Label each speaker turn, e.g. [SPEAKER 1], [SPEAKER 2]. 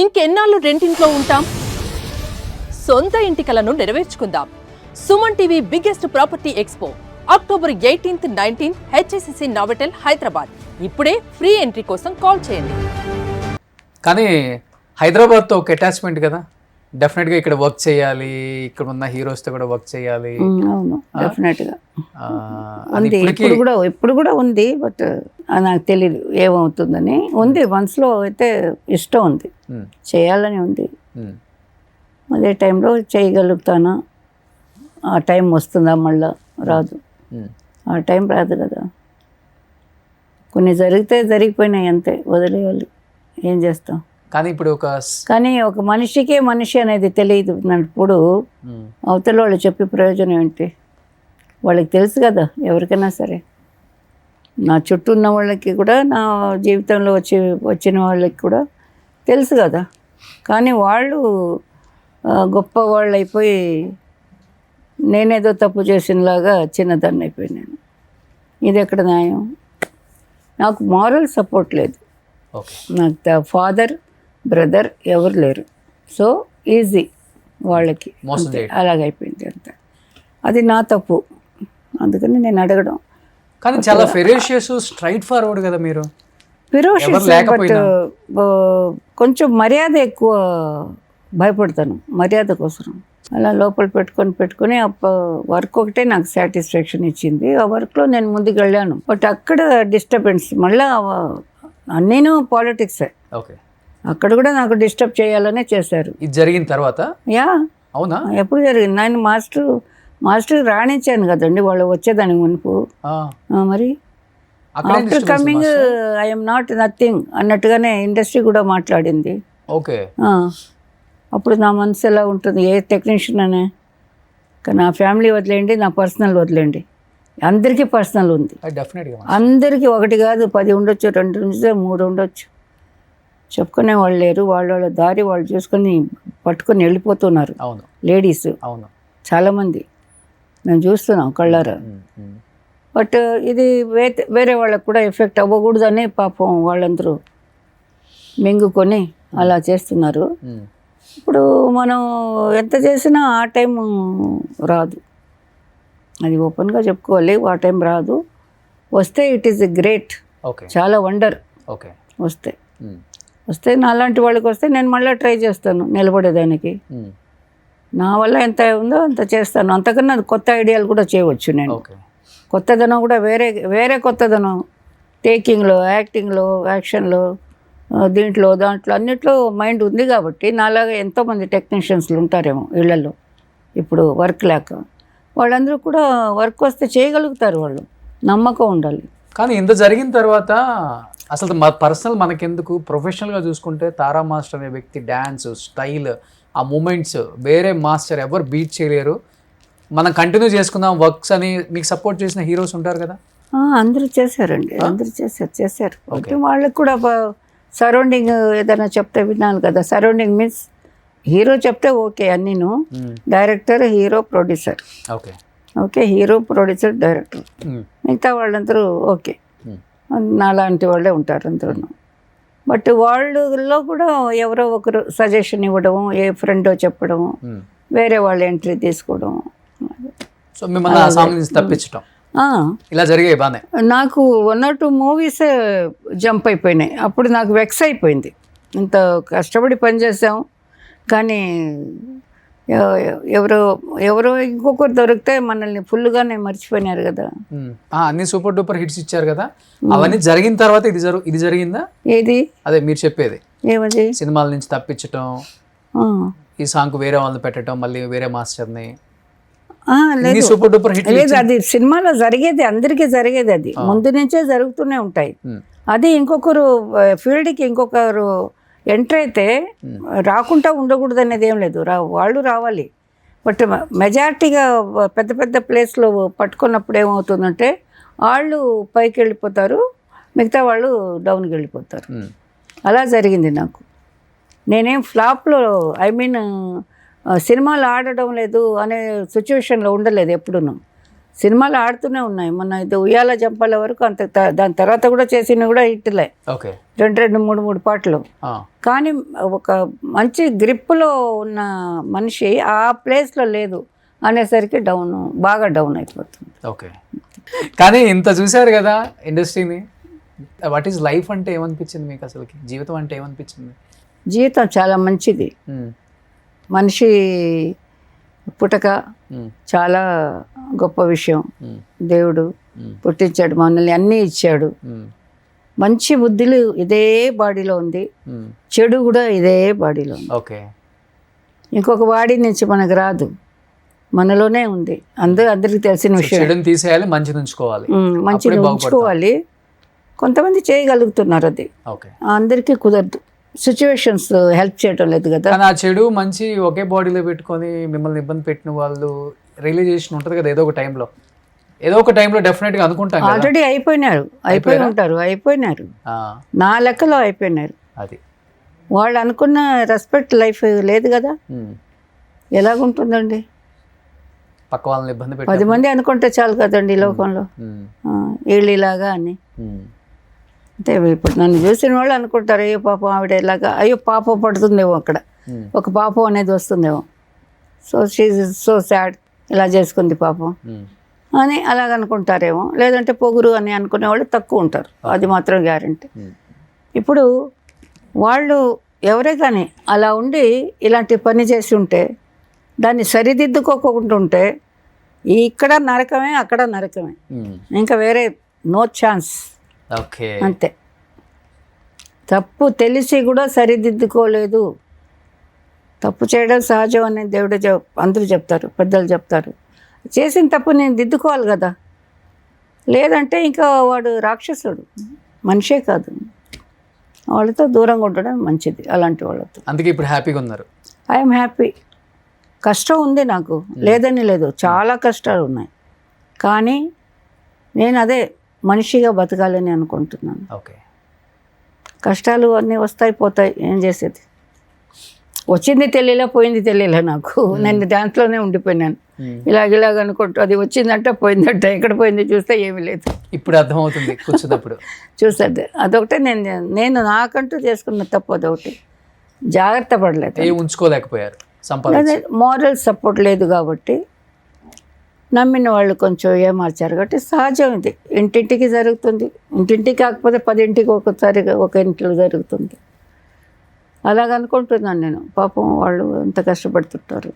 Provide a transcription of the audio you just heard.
[SPEAKER 1] ఇంకెన్నాళ్ళు రెంటింట్లో ఉంటాం? సొంత ఇంటి కలను నెరవేర్చుకుందాం. Suman TV biggest property expo October 18th, 19th HSCC Novotel Hyderabad. ఇప్పుడే ఫ్రీ ఎంట్రీ కోసం కాల్ చేయండి.
[SPEAKER 2] కానీ హైదరాబాద్తో ఒక అటాచ్మెంట్ కదా, డెఫినెట్గా ఇక్కడ వర్క్ చేయాలి, ఇక్కడ ఉన్న హీరోస్తో కూడా వర్క్ చేయాలి.
[SPEAKER 3] అవును, డెఫినెట్గా ఉంది. ఇప్పుడు కూడా ఉంది, బట్ నాకు తెలియదు ఏమవుతుందని. ఉంది మనసులో అయితే ఇష్టం ఉంది, చేయాలని ఉంది. అదే టైంలో చేయగలుగుతానా, ఆ టైం వస్తుందా మళ్ళా? రాదు, ఆ టైం రాదు కదా. కొన్ని జరిగితే జరిగిపోయినాయి అంతే, వదిలేయాలి, ఏం చేస్తాం.
[SPEAKER 2] కానీ
[SPEAKER 3] ఒక మనిషికే మనిషి అనేది తెలియదు అన్నప్పుడు అవతల వాళ్ళు చెప్పే ప్రయోజనం ఏంటి? వాళ్ళకి తెలుసు కదా, ఎవరికైనా సరే. నా చుట్టూ ఉన్న వాళ్ళకి కూడా, నా జీవితంలో వచ్చిన వాళ్ళకి కూడా తెలుసు కదా. కానీ వాళ్ళు గొప్ప వాళ్ళు అయిపోయి నేనేదో తప్పు చేసినలాగా చిన్నదాన్ని అయిపోయినాను. ఇది ఎక్కడ న్యాయం? నాకు మారల్ సపోర్ట్ లేదు, నాకు ఫాదర్ బ్రదర్ ఎవరు లేరు. సో ఈజీ వాళ్ళకి, అలాగైపోయింది అంత. అది నా తప్పు, అందుకని నేను అడగడం.
[SPEAKER 2] కానీ చాలా ఫెరోషియస్, స్ట్రైట్ ఫార్వర్డ్ కదా మీరు.
[SPEAKER 3] ఫెరోషియస్, బట్ కొంచెం మర్యాద ఎక్కువ, భయపడతాను మర్యాద కోసం. అలా లోపల పెట్టుకొని వర్క్ ఒకటే నాకు సాటిస్ఫాక్షన్ ఇచ్చింది. ఆ వర్క్లో నేను ముందుకు వెళ్ళాను. బట్ అక్కడ డిస్టర్బెన్స్, మళ్ళీ నేను పాలిటిక్సే.
[SPEAKER 2] ఓకే,
[SPEAKER 3] అక్కడ కూడా నాకు డిస్టర్బ్ చేయాలనే చేశారు.
[SPEAKER 2] ఇది జరిగిన తర్వాత?
[SPEAKER 3] యా, అవునా? ఎప్పుడు జరిగింది? నేను మాస్టర్ రాణించాను కదండి వాళ్ళు వచ్చేదానికి మునుపు. మరి after coming I'm not nothing అన్నట్టుగానే ఇండస్ట్రీ కూడా మాట్లాడింది.
[SPEAKER 2] ఓకే,
[SPEAKER 3] అప్పుడు నా మనసు ఎలా ఉంటుంది? ఏ టెక్నీషియన్ అనే, నా ఫ్యామిలీ వదిలేండి, నా పర్సనల్ వదిలేండి. అందరికీ పర్సనల్ ఉంది, అందరికీ. ఒకటి కాదు, 10 ఉండొచ్చు, 2 ఉండొచ్చు, 3 ఉండొచ్చు. చెప్పుకునే వాళ్ళు లేరు. వాళ్ళ దారి వాళ్ళు చూసుకొని పట్టుకొని వెళ్ళిపోతున్నారు లేడీస్ చాలామంది. మేము చూస్తున్నాం కళ్ళారా. బట్ ఇది వేరే వాళ్ళకు కూడా ఎఫెక్ట్ అవ్వకూడదని పాపం వాళ్ళందరూ మింగుకొని అలా చేస్తున్నారు. ఇప్పుడు మనం ఎంత చేసినా ఆ టైం రాదు, అది ఓపెన్గా చెప్పుకోవాలి. ఆ టైం రాదు. వస్తే ఇట్ ఈస్ గ్రేట్, చాలా వండర్. వస్తే నాలాంటి వాళ్ళకి వస్తే నేను మళ్ళీ ట్రై చేస్తాను నిలబడేదానికి. నా వల్ల ఎంత ఉందో అంత చేస్తాను. అంతకన్నా కొత్త ఐడియాలు కూడా చేయవచ్చు నేను. కొత్తదనం కూడా వేరే కొత్తదనం, టేకింగ్లో, యాక్టింగ్లో, యాక్షన్లో, దాంట్లో అన్నిట్లో మైండ్ ఉంది. కాబట్టి నాలాగా ఎంతోమంది టెక్నీషియన్స్లు ఉంటారేమో ఇళ్లలో ఇప్పుడు వర్క్ లేక. వాళ్ళందరూ కూడా వర్క్ వస్తే చేయగలుగుతారు, వాళ్ళు నమ్మకం ఉండాలి.
[SPEAKER 2] కానీ ఇంత జరిగిన తర్వాత అసలు పర్సనల్ మనకెందుకు, ప్రొఫెషనల్గా చూసుకుంటే తారా మాస్టర్ అనే వ్యక్తి డ్యాన్స్ స్టైల్, ఆ మూమెంట్స్ వేరే మాస్టర్ ఎవరు బీట్ చేయలేరు. మనం కంటిన్యూ చేసుకుందాం వర్క్స్ అని మీకు సపోర్ట్ చేసిన హీరోస్ ఉంటారు కదా.
[SPEAKER 3] అందరూ చేశారండి, అందరూ చేశారు. వాళ్ళకి కూడా సరౌండింగ్ ఏదైనా చెప్తే వినాలి కదా. సరౌండింగ్ మీన్స్ హీరో చెప్తే ఓకే అన్నీను, director, hero, producer. Okay, hero, producer, director, మిగతా వాళ్ళందరూ ఓకే, నాలాంటి వాళ్ళే ఉంటారు అందరూ. బట్ వాళ్ళలో కూడా ఎవరో ఒకరు సజెషన్ ఇవ్వడం, ఏ ఫ్రెండో చెప్పడం, వేరే వాళ్ళు ఎంట్రీ తీసుకోవడం.
[SPEAKER 2] సో మిమ్మల్ని తప్పించడం ఇలా జరిగాయి బానే.
[SPEAKER 3] నాకు 1 or 2 మూవీసే జంప్ అయిపోయినాయి. అప్పుడు నాకు వెక్స్ అయిపోయింది. ఇంత కష్టపడి పనిచేసాం కానీ ఎవరో ఇంకొకరు దొరికితే మనల్ని ఫుల్గానే మర్చిపోయినారు కదా.
[SPEAKER 2] అన్ని సూపర్ డూపర్ హిట్స్ ఇచ్చారు కదా, అవన్నీ జరిగిన తర్వాత ఇది జరిగిందా?
[SPEAKER 3] ఏది?
[SPEAKER 2] అదే మీరు చెప్పేది.
[SPEAKER 3] ఏమది?
[SPEAKER 2] సినిమాల నుంచి తప్పించటం, ఈ సాంగ్ వేరే వాళ్ళని పెట్టడం, మళ్ళీ వేరే మాస్టర్ని.
[SPEAKER 3] లేదు, అది సినిమాలో జరిగేది, అందరికీ జరిగేది. అది ముందు నుంచే జరుగుతూనే ఉంటాయి. అది ఇంకొకరు ఫీల్డ్కి ఇంకొకరు ఎంటర్ అయితే రాకుండా ఉండకూడదు అనేది ఏం లేదు, వాళ్ళు రావాలి. బట్ మెజారిటీగా పెద్ద పెద్ద ప్లేస్లో పట్టుకున్నప్పుడు ఏమవుతుందంటే వాళ్ళు పైకి వెళ్ళిపోతారు, మిగతా వాళ్ళు డౌన్కి వెళ్ళిపోతారు. అలా జరిగింది నాకు. నేనేం ఫ్లాప్లో, ఐ మీన్ సినిమాలు ఆడడం లేదు అనే సిచ్యువేషన్లో ఉండలేదు ఎప్పుడూ. సినిమాలు ఆడుతూనే ఉన్నాయి. మొన్న ఇది ఉయ్యాల జంపాల వరకు అంత దాని తర్వాత కూడా చేసినవి కూడా హిట్లే,
[SPEAKER 2] ఓకే
[SPEAKER 3] 2 3 పాటలు. కానీ ఒక మంచి గ్రిప్లో ఉన్న మనిషి ఆ ప్లేస్లో లేదు అనేసరికి బాగా డౌన్ అయిపోతుంది.
[SPEAKER 2] ఓకే, కానీ ఇంత చూశారు కదా ఇండస్ట్రీని, వాట్ ఈస్ లైఫ్ అంటే ఏమనిపించింది మీకు? అసలుకి జీవితం అంటే ఏమనిపించింది?
[SPEAKER 3] జీవితం చాలా మంచిది. మనిషి పుట్టక చాలా గొప్ప విషయం. దేవుడు పుట్టించాడు, మనల్ని అన్నీ ఇచ్చాడు. మంచి బుద్ధులు ఇదే బాడీలో ఉంది, చెడు కూడా ఇదే బాడీలో ఉంది.
[SPEAKER 2] ఓకే,
[SPEAKER 3] ఇంకొక బాడీ నుంచి మనకు రాదు, మనలోనే ఉంది. అందరికి తెలిసిన విషయం.
[SPEAKER 2] చెడుని తీసేయాలి, మంచిని ఉంచుకోవాలి.
[SPEAKER 3] మంచిని ఉంచుకోవాలి. కొంతమంది చేయగలుగుతున్నారు, అది అందరికీ కుదరదు. సిచ్యువేషన్స్ హెల్ప్ చేయడం లేదు కదా.
[SPEAKER 2] కానీ ఆ చెడు మంచి ఒకే బాడీలో పెట్టుకొని మిమ్మల్ని ఇబ్బంది పెట్టిన వాళ్ళు రియలైజేషన్ ఉంటుంది కదా ఏదో ఒక టైంలో డెఫినెట్గా అనుకుంటాం.
[SPEAKER 3] ఆల్రెడీ అయిపోయినారు నా లెక్కలో అయిపోయినారు.
[SPEAKER 2] అది
[SPEAKER 3] వాళ్ళు అనుకున్న రెస్పెక్ట్ లైఫ్ లేదు కదా. ఎలాగుంటుందండి?
[SPEAKER 2] పక్క వాళ్ళని ఇబ్బంది పెట్టి
[SPEAKER 3] 10 మంది అనుకుంటే చాలు కదండి ఈ లోకంలో, వీళ్ళు ఇలాగా అని. అంటే ఇప్పుడు నన్ను చూసిన వాళ్ళు అనుకుంటారు, అయ్యో పాపం ఆవిడ ఇలాగా, అయ్యో పాపం పడుతుందేమో, అక్కడ ఒక పాపం అనేది వస్తుందేమో, సో సాడ్, ఇలా చేసుకుంది పాపం అని అలాగనుకుంటారేమో. లేదంటే పొగురు అని అనుకునే వాళ్ళు తక్కువ ఉంటారు, అది మాత్రం గ్యారంటీ. ఇప్పుడు వాళ్ళు ఎవరే కానీ అలా ఉండి ఇలాంటి పని చేసి ఉంటే, దాన్ని సరిదిద్దుకోకుండా ఉంటే ఇక్కడ నరకమే, అక్కడ నరకమే, ఇంకా వేరే నో ఛాన్స్. అంతే. తప్పు తెలిసి కూడా సరిదిద్దుకోలేదు. తప్పు చేయడం సహజం అని దేవుడు అందరూ చెప్తారు, పెద్దలు చెప్తారు. చేసిన తప్పు నేను దిద్దుకోవాలి కదా, లేదంటే ఇంకా వాడు రాక్షసుడు, మనిషే కాదు. వాళ్ళతో దూరంగా ఉండడం మంచిది, అలాంటి వాళ్ళతో.
[SPEAKER 2] అందుకే ఇప్పుడు హ్యాపీగా ఉన్నారు.
[SPEAKER 3] I'm happy. కష్టం ఉంది నాకు, లేదని లేదు, చాలా కష్టాలు ఉన్నాయి. కానీ నేను అదే మనిషిగా బతకాలని అనుకుంటున్నాను.
[SPEAKER 2] ఓకే,
[SPEAKER 3] కష్టాలు అన్నీ వస్తాయి పోతాయి, ఏం చేసేది. వచ్చింది తెలియలే, పోయింది తెలియలే నాకు. నేను దాంట్లోనే ఉండిపోయినాను. ఇలాగ అనుకుంటూ అది వచ్చిందంట పోయిందంట, ఎక్కడ పోయింది చూస్తే ఏమీ లేదు.
[SPEAKER 2] ఇప్పుడు అర్థమవుతుంది కూర్చున్నప్పుడు.
[SPEAKER 3] చూసేది అదొకటే. నేను నాకంటూ చేసుకున్న తప్పు అదొకటి, జాగ్రత్త పడలేదు,
[SPEAKER 2] ఉంచుకోలేకపోయారు.
[SPEAKER 3] మోరల్ సపోర్ట్ లేదు కాబట్టి నమ్మిన వాళ్ళు కొంచెం ఏమార్చారు కాబట్టి సహజం. ఇది ఇంటింటికి జరుగుతుంది. ఇంటింటికి కాకపోతే 10 ఇంటికి ఒకసారి ఒక ఇంట్లో జరుగుతుంది. అలాగనుకుంటున్నాను నేను. పాపం వాళ్ళు ఎంత కష్టపడుతుంటారు.